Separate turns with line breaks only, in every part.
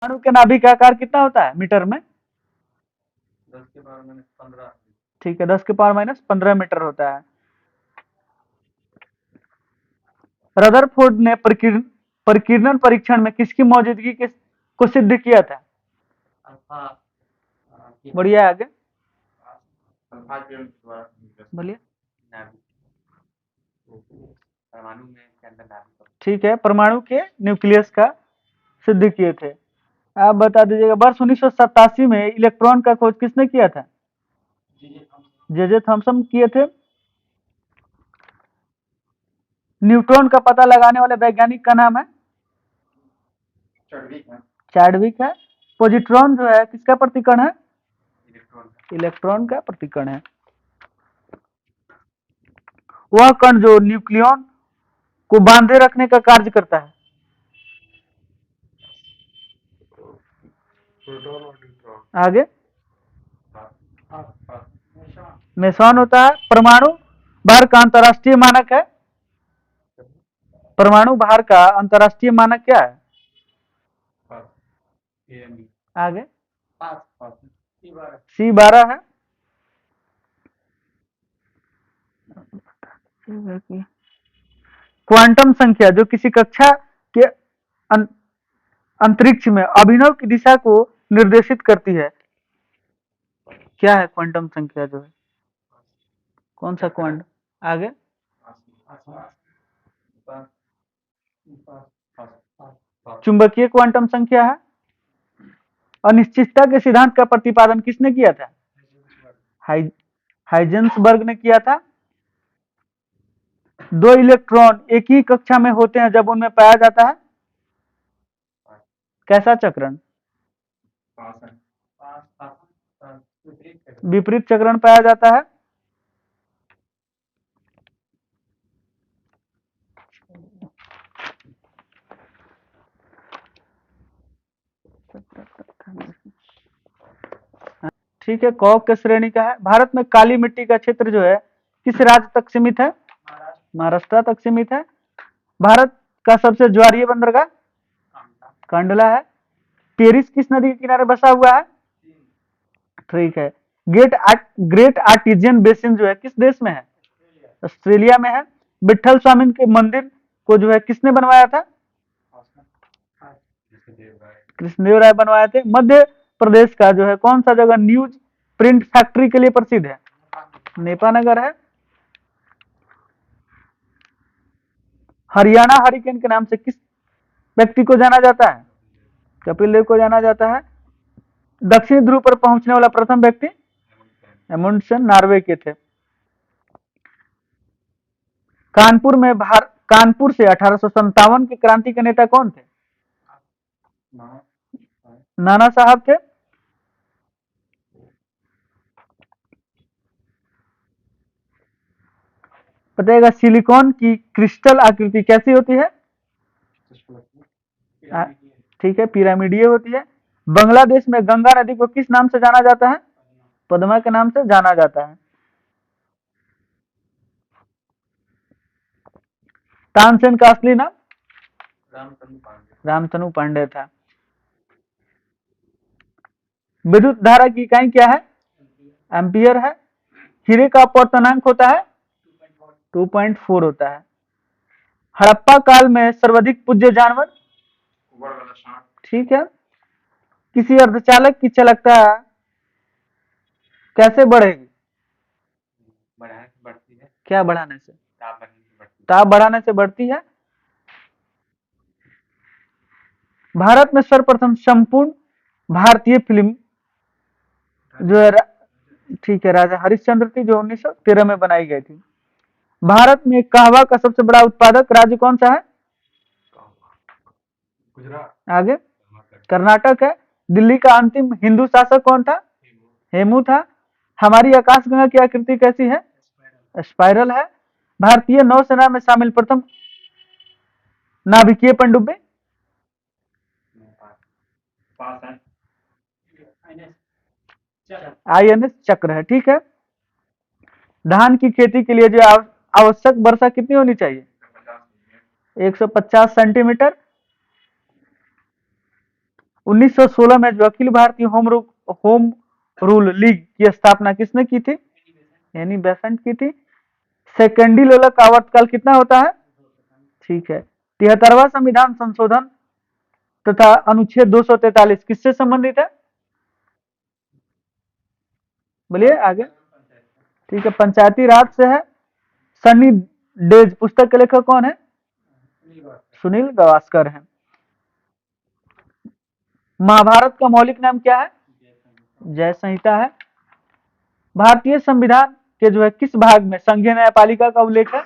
परमाणु के नाभिक का आकार कितना होता है मीटर में?
10⁻15।
ठीक है, 10⁻15 मीटर होता है। रदरफोर्ड ने प्रकीर्णन परीक्षण में किसकी मौजूदगी को सिद्ध किया था? बढ़िया, आगे बोलिए।
परमाणु में के अंदर नाभिक।
ठीक है, परमाणु के न्यूक्लियस का सिद्ध किए थे। आप बता दीजिएगा, वर्ष 1987 में इलेक्ट्रॉन का खोज किसने किया था? जे थॉमसन किए थे। न्यूट्रॉन का पता लगाने वाले वैज्ञानिक का नाम है? चैडविक है। पॉजिट्रॉन जो है किसका प्रतिकरण है? इलेक्ट्रॉन का प्रतिकरण है। वह कण जो न्यूक्लियॉन को बांधे रखने का कार्य करता है।
प्रोटॉन और न्यूट्रॉन।
आगे मेसॉन होता है। परमाणु भार का अंतरराष्ट्रीय मानक है? परमाणु भार का अंतरराष्ट्रीय मानक क्या है? आगे C12 है। क्वांटम संख्या जो किसी कक्षा के अंतरिक्ष में अभिनव की दिशा को निर्देशित करती है, क्या है क्वांटम संख्या जो है? कौन सा क्वांटम? आगे चुंबकीय क्वांटम संख्या है। अनिश्चितता के सिद्धांत का प्रतिपादन किसने किया था? हाइजेंसबर्ग ने किया था। दो इलेक्ट्रॉन एक ही कक्षा में होते हैं जब उनमें पाया जाता है कैसा चक्रण? विपरीत चक्रण पाया जाता है। ठीक है, कॉक के श्रेणी का है। भारत में काली मिट्टी का क्षेत्र जो है किस राज्य तक सीमित है? महाराष्ट्र तक सीमित है। भारत का सबसे ज्वारीय बंदरगाह कांडला है। पेरिस किस नदी के किनारे बसा हुआ है? ठीक है। ग्रेट आर्टिजियन बेसिन जो है किस देश में है? ऑस्ट्रेलिया में है। विठल स्वामी के मंदिर को जो है किसने बनवाया था? कृष्णदेव राय बनवाए थे। मध्य प्रदेश का जो है कौन सा जगह न्यूज प्रिंट फैक्ट्री के लिए प्रसिद्ध है? नेपानगर है। हरियाणा हरिकेन के नाम से किस व्यक्ति को जाना जाता है? कपिल देव को जाना जाता है। दक्षिण ध्रुव पर पहुंचने वाला प्रथम व्यक्ति एमुंडसेन नॉर्वे के थे। कानपुर से 1857 के क्रांति के नेता कौन थे? नाना साहब थे। बताइएगा, सिलिकॉन की क्रिस्टल आकृति कैसी होती है? ठीक है, पिरामिडीय होती है। बांग्लादेश में गंगा नदी को किस नाम से जाना जाता है? पद्मा के नाम से जाना जाता है। तानसेन का असली नाम रामतनु पांडे था। विद्युत धारा की इकाई क्या है? एम्पियर है। हीरे का अपवर्तनांक होता है 2.4 होता है। हड़प्पा काल में सर्वाधिक पूज्य जानवर? ठीक है। किसी अर्धचालक की चालकता कैसे बढ़ेगी?
बढ़ती है।
क्या बढ़ाने से? ताप बढ़ाने से बढ़ती है। भारत में सर्वप्रथम संपूर्ण भारतीय फिल्म जो है ठीक है राजा हरिश्चंद्र थी, जो 1913 में बनाई गई थी। भारत में कहवा का सबसे बड़ा उत्पादक राज्य कौन सा है?
गुजरात।
आगे कर्नाटक है। दिल्ली का अंतिम हिंदू शासक कौन था? हेमू था। हमारी आकाशगंगा की आकृति कैसी है? स्पाइरल है। भारतीय नौसेना में शामिल प्रथम नाभिकीय पनडुब्बी? INS चक्र है। ठीक है। धान की खेती के लिए जो आवश्यक वर्षा कितनी होनी चाहिए? 150 सेंटीमीटर। 1916 में जो Akhil Bharatiya home rule league की स्थापना किसने की थी? एनी बेसेंट की थी। सेकेंडी लोलक आवर्तकाल कितना होता है? ठीक है। 73वां संविधान संशोधन तथा अनुच्छेद 243 किससे संबंधित है? बोलिए आगे। ठीक है, पंचायती राज से है। सनी डेज पुस्तक के लेखक कौन है? सुनील गावस्कर है। महाभारत का मौलिक नाम क्या है? जय संहिता है। भारतीय संविधान के जो है किस भाग में संघीय न्यायपालिका का उल्लेख है?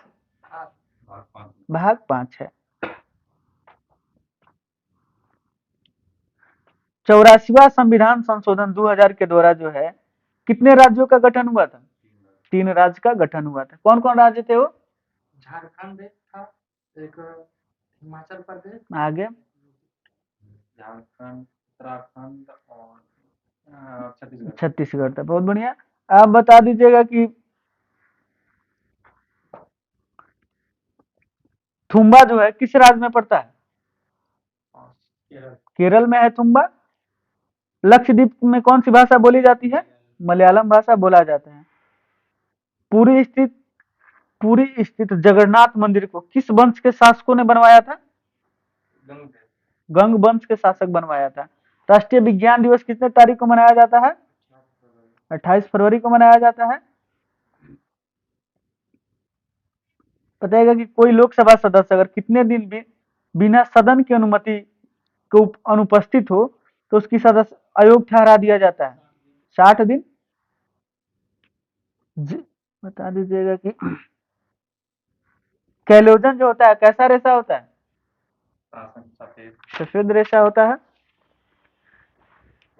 भाग 5 है। 84वां संविधान संशोधन 2000 के द्वारा जो है कितने राज्यों का गठन हुआ था? 3 राज्य का गठन हुआ था। कौन कौन राज्य थे वो?
झारखंड था, एक हिमाचल प्रदेश,
आगे
झारखंड, उत्तराखंड और छत्तीसगढ़।
छत्तीसगढ़ था। बहुत बढ़िया। आप बता दीजिएगा कि थुम्बा जो है किस राज्य में पड़ता है?
केरल।
केरल में है थुम्बा। लक्षद्वीप में कौन सी भाषा बोली जाती है? मलयालम भाषा बोला जाता है। पूरी स्थित जगन्नाथ मंदिर को किस वंश के शासकों ने बनवाया था? गंग वंश के शासक बनवाया था। राष्ट्रीय विज्ञान दिवस कितने तारीख को मनाया जाता है? 28 फरवरी को मनाया जाता है। बताइएगा कि कोई लोकसभा सदस्य अगर कितने दिन बिना सदन की अनुमति को अनुपस्थित हो तो उसकी सदस्य अयोग्य ठहरा दिया जाता है? 60 दिन। बता दीजिएगा कि कैलोजन जो होता है कैसा रेशा होता है? सफेद रेशा होता है।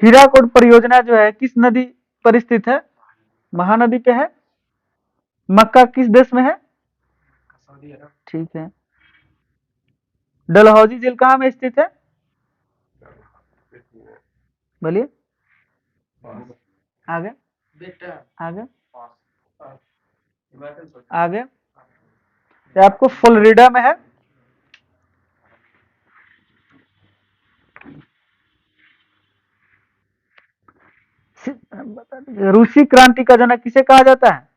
हीराकुड परियोजना जो है किस नदी पर स्थित है? महानदी पे है। मक्का किस देश में है?
सऊदी अरब।
ठीक है। डलहौजी झील कहाँ में स्थित है? बोलिए आगे आगे आगे। ये आपको फ्लोरिडा में है। बता दीजिए रूसी क्रांति का जनक किसे कहा जाता है?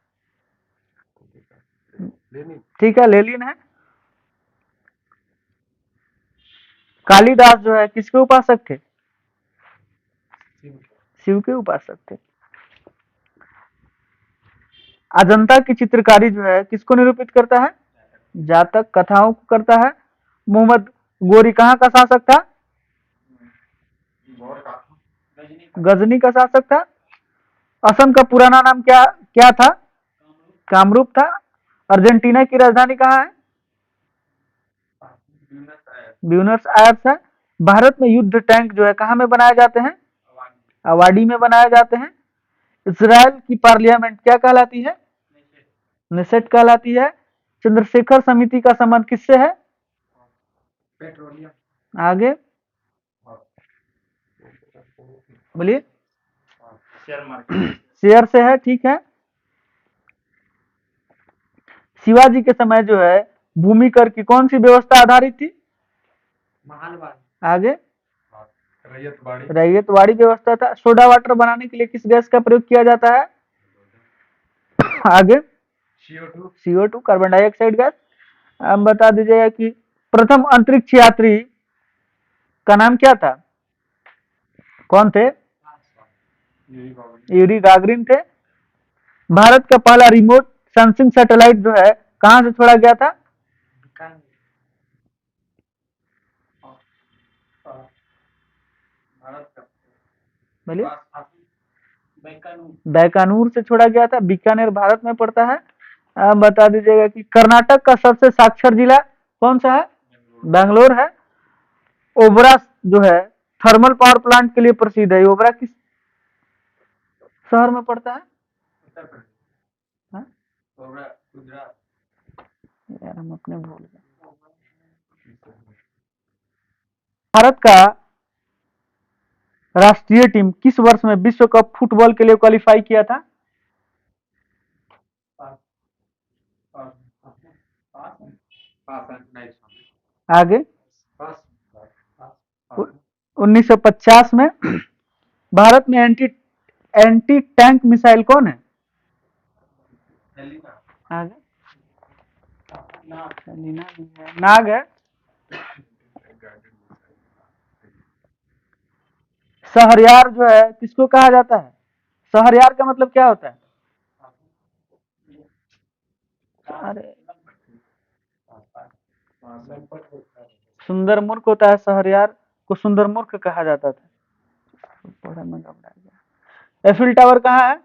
ठीक है, लेनिन है। कालिदास जो है किसके उपासक थे? शिव के उपासक थे। अजंता की चित्रकारी जो है किसको निरूपित करता है? जातक कथाओं को करता है। मोहम्मद गोरी कहाँ का शासक था? गजनी का शासक था। असम का पुराना नाम क्या क्या था? कामरूप था। अर्जेंटीना की राजधानी कहाँ है? ब्यूनस आयर्स है। भारत में युद्ध टैंक जो है कहाँ में बनाए जाते हैं? अवाडी में बनाए जाते हैं। इसराइल की पार्लियामेंट क्या कहलाती है? नेसेट कहलाती है। चंद्रशेखर समिति का संबंध किससे है?
पेट्रोलियम।
आगे बोलिए। शेयर से है। ठीक है। शिवाजी के समय जो है भूमि कर की कौन सी व्यवस्था आधारित थी? आगे रैयतवाड़ी व्यवस्था था। सोडा वाटर बनाने के लिए किस गैस का प्रयोग किया जाता है? आगे CO2 कार्बन डाइऑक्साइड गैस। अब बता दीजिएगा कि प्रथम अंतरिक्ष यात्री का नाम क्या था? कौन थे? यूरी गागरिन थे। भारत का पहला रिमोट सेंसिंग सैटेलाइट जो है कहां से छोड़ा गया था? बोलिए। बैकानूर से छोड़ा गया था। बीकानेर भारत में पड़ता है। आप बता दीजिएगा कि कर्नाटक का सबसे साक्षर जिला कौन सा है? बेंगलोर है। ओबरा जो है थर्मल पावर प्लांट के लिए प्रसिद्ध है। ओबरा किस शहर में पड़ता है? यार हम अपने भूल गए। भारत का राष्ट्रीय टीम किस वर्ष में विश्व कप फुटबॉल के लिए क्वालिफाई किया था? आगे 1950 में भारत में एंटी टैंक मिसाइल कौन है? आगे नाग है। शहरयार जो है किसको कहा जाता है? शहरयार का मतलब क्या होता है? अरे सुंदर मूर्ख होता है, शहरयार को सुंदर मूर्ख कहा जाता था। थोड़ा मैं घबरा गया। एफिल टावर कहाँ है?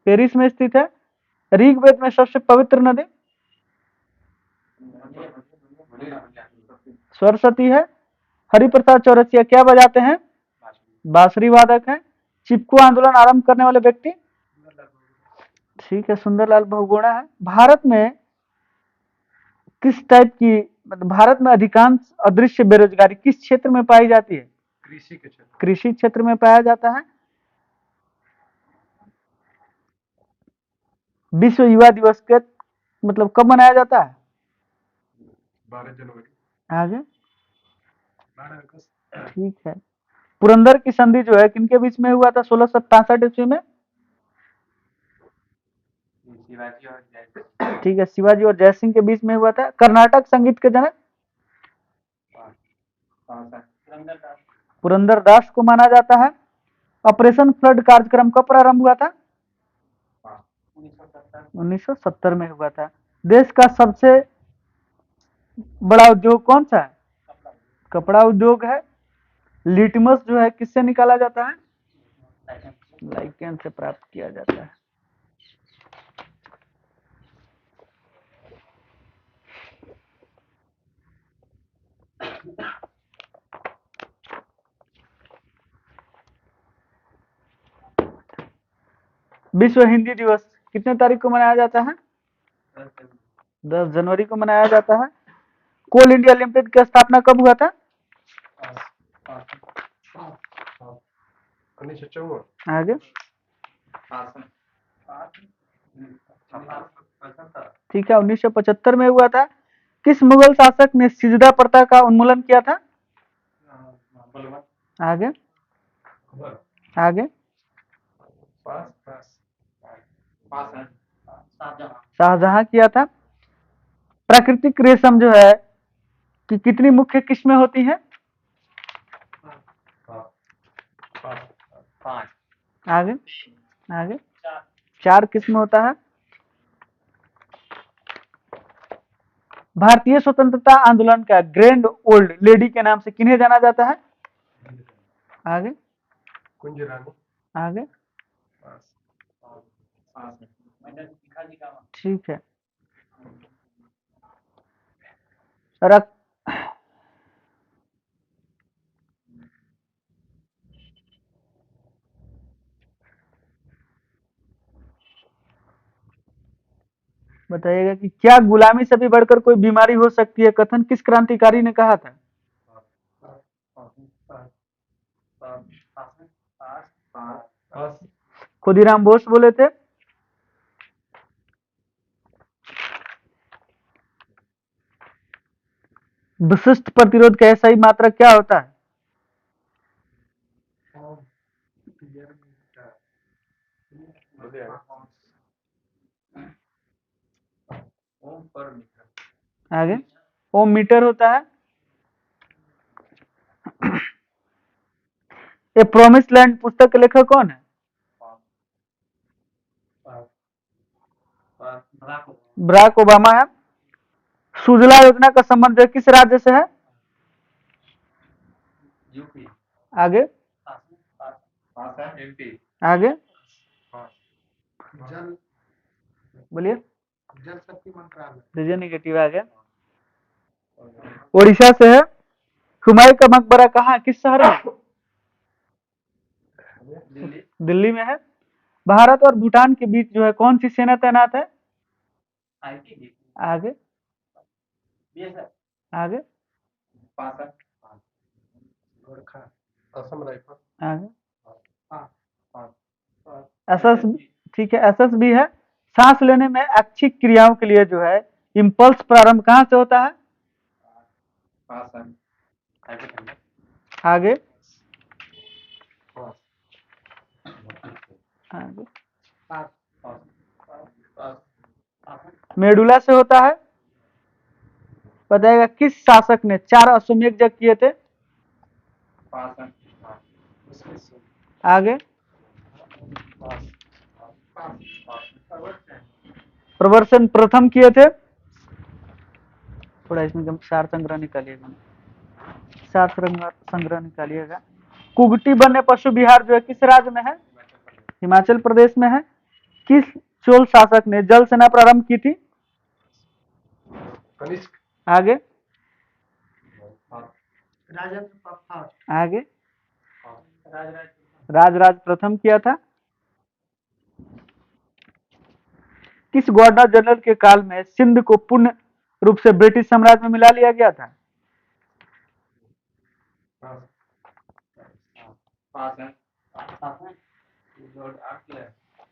पेरिस में स्थित है। ऋग्वेद में सबसे पवित्र नदी सरस्वती है। हरिप्रसाद चौरसिया क्या बजाते हैं? बांसुरी वादक है। चिपको आंदोलन आरंभ करने वाले व्यक्ति? ठीक है, सुंदरलाल बहुगुणा है। भारत में किस टाइप की, मतलब भारत में अधिकांश अदृश्य बेरोजगारी किस क्षेत्र में पाई जाती है?
कृषि के क्षेत्र।
कृषि क्षेत्र में पाया जाता है। विश्व युवा दिवस के मतलब कब मनाया जाता है?
12 जनवरी।
आगे
12 अगस्त।
ठीक है। पुरंदर की संधि जो है किनके बीच में हुआ था 1665 ईस्वी में?
शिवाजी और जयसिंह।
ठीक है, शिवाजी और जयसिंह के बीच में हुआ था। कर्नाटक संगीत के जनक पुरंदरदास को माना जाता है। ऑपरेशन फ्लड कार्यक्रम कब प्रारंभ हुआ था? 1970 में हुआ था। देश का सबसे बड़ा उद्योग कौन सा है? कपड़ा उद्योग है। लिटमस जो है किससे निकाला जाता है? लाइकेन से प्राप्त किया जाता है। विश्व हिंदी दिवस कितने तारीख को मनाया जाता है? 10 जनवरी को मनाया जाता है। कोल इंडिया लिमिटेड की स्थापना कब हुआ था?
1954।
आगे ठीक है, 1975 में हुआ था। किस मुगल शासक ने सिजदा प्रथा का उन्मूलन किया था? आगे आगे शाहजहां किया था। प्राकृतिक रेशम जो है कि कितनी मुख्य किस्में होती हैं?
5।
आगे आगे 4 किस्म होता है। भारतीय स्वतंत्रता आंदोलन का ग्रैंड ओल्ड लेडी के नाम से किन्हें जाना जाता है? आगे
कुंज रानी।
आगे ठीक है। रक्त बताइएगा कि क्या गुलामी से भी बढ़कर कोई बीमारी हो सकती है? कथन किस क्रांतिकारी ने कहा था? खुदीराम बोस बोले थे। विशिष्ट प्रतिरोध का सही मात्रक क्या होता है? आगे ओम मीटर होता है। ए प्रोमिस लैंड पुस्तक के लेखक कौन है? बराक ओबामा है। सुजला योजना का संबंध किस राज्य से है?
यूपी।
आगे
एमपी।
आगे
जल
बोलिए।
जल शक्ति मंत्रालय।
दीजिए निगेटिव आ गया। ओडिशा से है। हुमायूं का मकबरा कहाँ, किस शहर में? दिल्ली में है। भारत और भूटान के बीच जो है कौन सी सेना तैनात है? आगे आगे
असम राइफल।
आगे एसएस ठीक है, एसएसबी है। सांस लेने में ऐच्छिक क्रियाओं के लिए जो है इम्पल्स प्रारंभ कहाँ से होता है? आगे
पाँच
आगे
पाँच
मेडुला से होता है। बताइएगा किस शासक ने 4 अश्वमेध यज्ञ किए थे? आगे प्रवर्सन प्रथम किए थे। थोड़ा इसमें हम सार संग्रह निकालिएगा, सार संग्रह निकालिएगा। कुगटी वन्य पशु विहार जो है किस राज्य में है? हिमाचल प्रदेश में है। किस चोल शासक ने जल सेना प्रारंभ की थी?
कनिष्क
आगे
राजेंद्र
आगे राजराज प्रथम किया था। किस गवर्नर जनरल के काल में सिंध को पूर्ण रूप से ब्रिटिश साम्राज्य में मिला लिया गया था?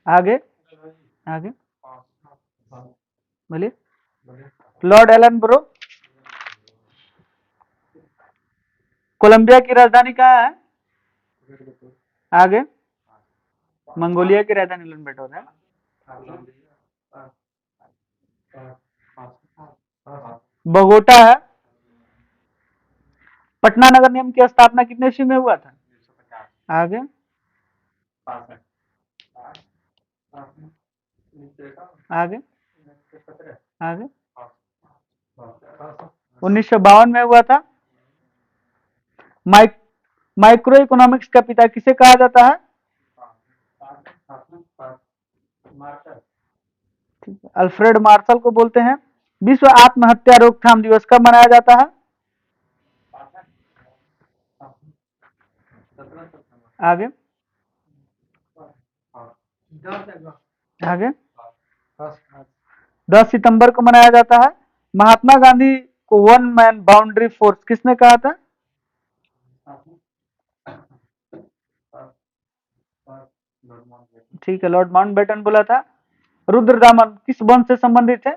आगे आगे बोलिए। Lord Elon bro. कोलंबिया की राजधानी कहाँ है? आगे मंगोलिया की राजधानी उलान बैटर है। बगोटा है। पटना नगर निगम की स्थापना कितने ईस्वी में हुआ था? आगे आगे आगे 1952 में हुआ था। माइक्रो इकोनॉमिक्स का पिता किसे कहा जाता है? अल्फ्रेड मार्शल को बोलते हैं। विश्व आत्महत्या रोकथाम दिवस कब मनाया जाता है? आगे आगे 10 सितंबर को मनाया जाता है। महात्मा गांधी को वन मैन बाउंड्री फोर्स किसने कहा था? ठीक है, लॉर्ड माउंटबेटन बोला था। रुद्रदामन किस वंश से संबंधित है?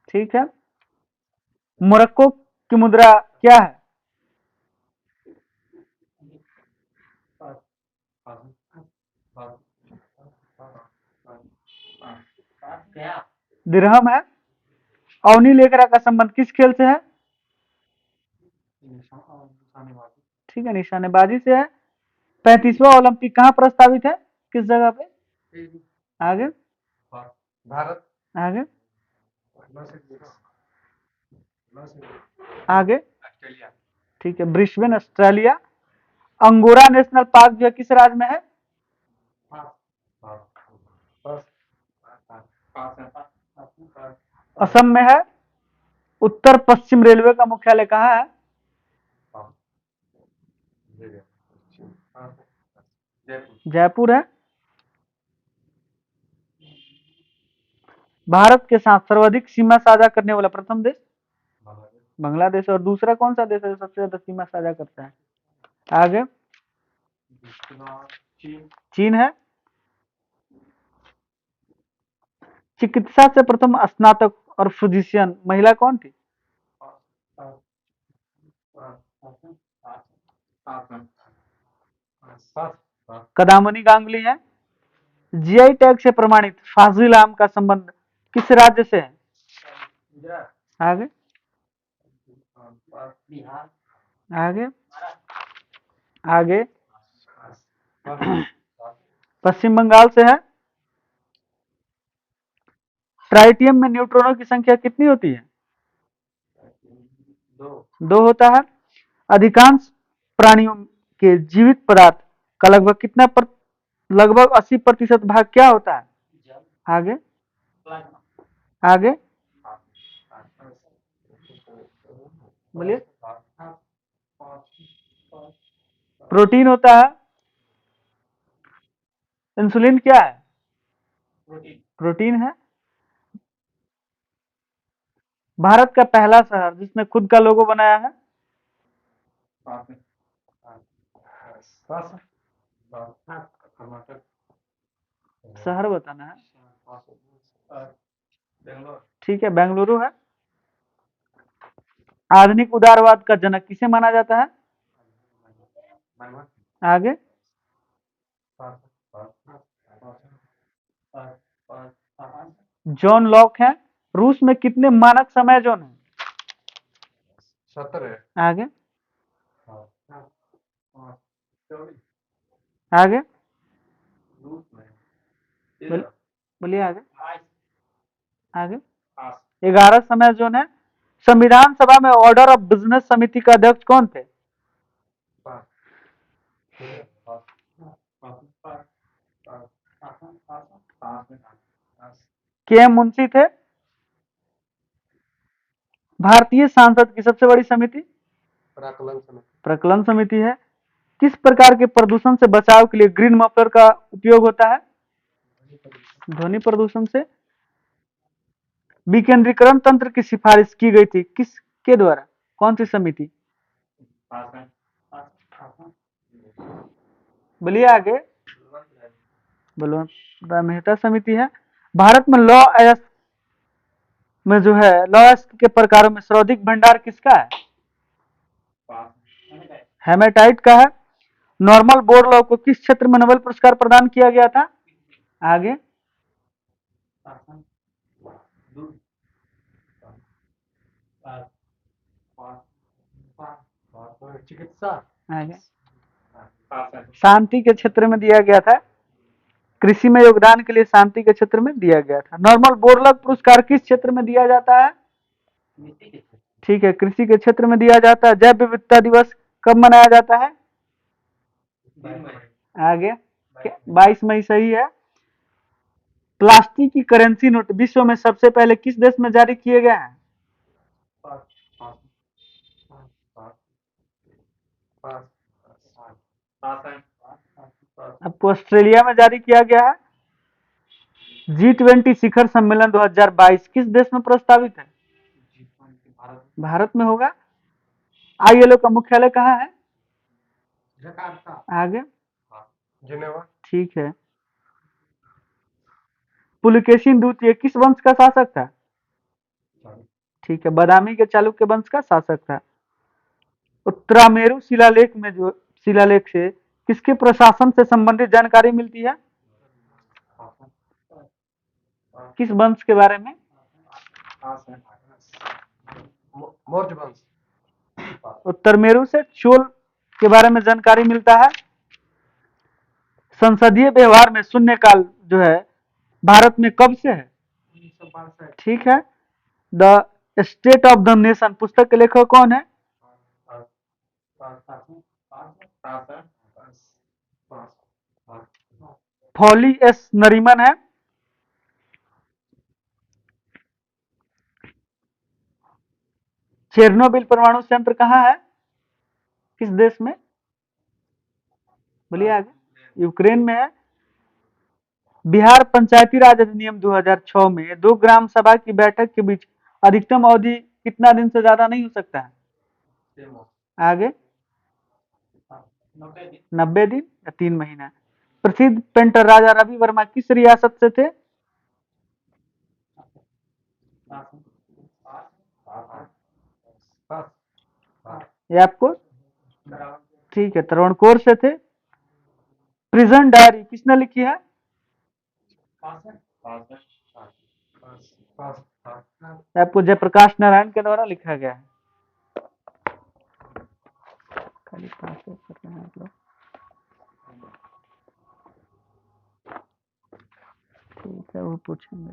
ठीक है। मोरक्को की मुद्रा क्या है? दिरहम है। अवनी लेकरा का संबंध किस खेल से है? ठीक है, निशानेबाजी से है। 35वां ओलंपिक कहाँ प्रस्तावित है? किस जगह पे? आगे
भारत
आगे आगे ठीक है, Brisbane Australia. Angora national park जो है किस राज्य में है? असम में है। उत्तर पश्चिम रेलवे का मुख्यालय कहाँ है? जयपुर है। भारत के साथ सर्वाधिक सीमा साझा करने वाला प्रथम देश? बांग्लादेश। और दूसरा कौन सा देश है जो सबसे ज्यादा सीमा साझा करता है? आगे चीन है। चिकित्सा से प्रथम स्नातक और फिजिशियन महिला कौन थी? कदामनी गांगुली है। जीआई टैग से प्रमाणित फाजिल आम का संबंध किस राज्य से है? आगे आगे आगे पश्चिम बंगाल से है। ट्राइटियम में न्यूट्रॉनों की संख्या कितनी होती है? 2 होता है। अधिकांश प्राणियों के जीवित पदार्थ का लगभग 80% भाग क्या होता है? आगे आगे बोलिए। प्रोटीन होता है। इंसुलिन क्या है? प्रोटीन है। भारत का पहला शहर जिसने खुद का लोगो बनाया है? शहर बताना है। ठीक है, बेंगलुरु है। आधुनिक उदारवाद का जनक किसे माना जाता है? आगे जॉन लॉक है। रूस में कितने मानक समय जोन है?
17
आगे आगे बोलिए आगे आगे 11 समय जोन है। संविधान सभा में ऑर्डर ऑफ बिजनेस समिति का अध्यक्ष कौन थे? के एम मुंशी थे। भारतीय सांसद की सबसे बड़ी समिति प्रकलन समिति है। किस प्रकार के प्रदूषण से बचाव के लिए ग्रीन मफलर का उपयोग होता है? ध्वनि प्रदूषण से। विकेंद्रीकरण तंत्र की सिफारिश की गई थी किसके द्वारा? कौन सी समिति? बोलिए आगे। बलवंत मेहता समिति है। भारत में लॉ एस्क में जो है लॉ एस्क के प्रकारों में सर्वाधिक भंडार किसका है? हेमेटाइट का है। नॉर्मल बोर लॉ को किस क्षेत्र में नोबेल पुरस्कार प्रदान किया गया था? आगे
चिकित्सा
आगे शांति के क्षेत्र में दिया गया था। कृषि में योगदान के लिए शांति के क्षेत्र में दिया गया था। नॉर्मल बोरलॉग पुरस्कार किस क्षेत्र में दिया जाता है? ठीक है, कृषि के क्षेत्र में दिया जाता है। जैव विविधता दिवस कब मनाया जाता है? आगे 22 मई सही है। प्लास्टिक की करेंसी नोट विश्व में सबसे पहले किस देश में जारी किए गए हैं? आपको ऑस्ट्रेलिया में जारी किया गया है। G20 शिखर सम्मेलन 2022 किस देश में प्रस्तावित है? भारत में होगा। ILO का मुख्यालय कहाँ है? आगे
जिनेवा
ठीक है। पुलकेशिन द्वितीय किस वंश का शासक था? ठीक है, बादामी के चालुक्य वंश का शासक था। उत्तरामेरु शिलालेख में जो शिलालेख से किसके प्रशासन से संबंधित जानकारी मिलती है? किस वंश के बारे में?
मौर्य वंश।
उत्तरमेरु से चोल के बारे में जानकारी मिलता है। संसदीय व्यवहार में शून्यकाल जो है भारत में कब से है? ठीक है। The state of the nation पुस्तक के लेखक कौन है? फॉली एस नरीमन है। चेरनोबिल परमाणु संयंत्र कहाँ है? किस देश में? बोलिए आगे। यूक्रेन में है। बिहार पंचायती राज अधिनियम 2006 में 2 ग्राम सभा की बैठक के बीच अधिकतम अवधि कितना दिन से ज्यादा नहीं हो सकता है? आगे 90 दिन या 3 महीना। प्रसिद्ध पेंटर राजा रवि वर्मा किस रियासत से थे? ये आपको ठीक है, त्रावणकोर से थे। प्रिजन डायरी किसने लिखी है? आपको जयप्रकाश नारायण के द्वारा लिखा गया है। खाली पास कर रहे हैं आप लोग। ठीक है, वो पूछेंगे।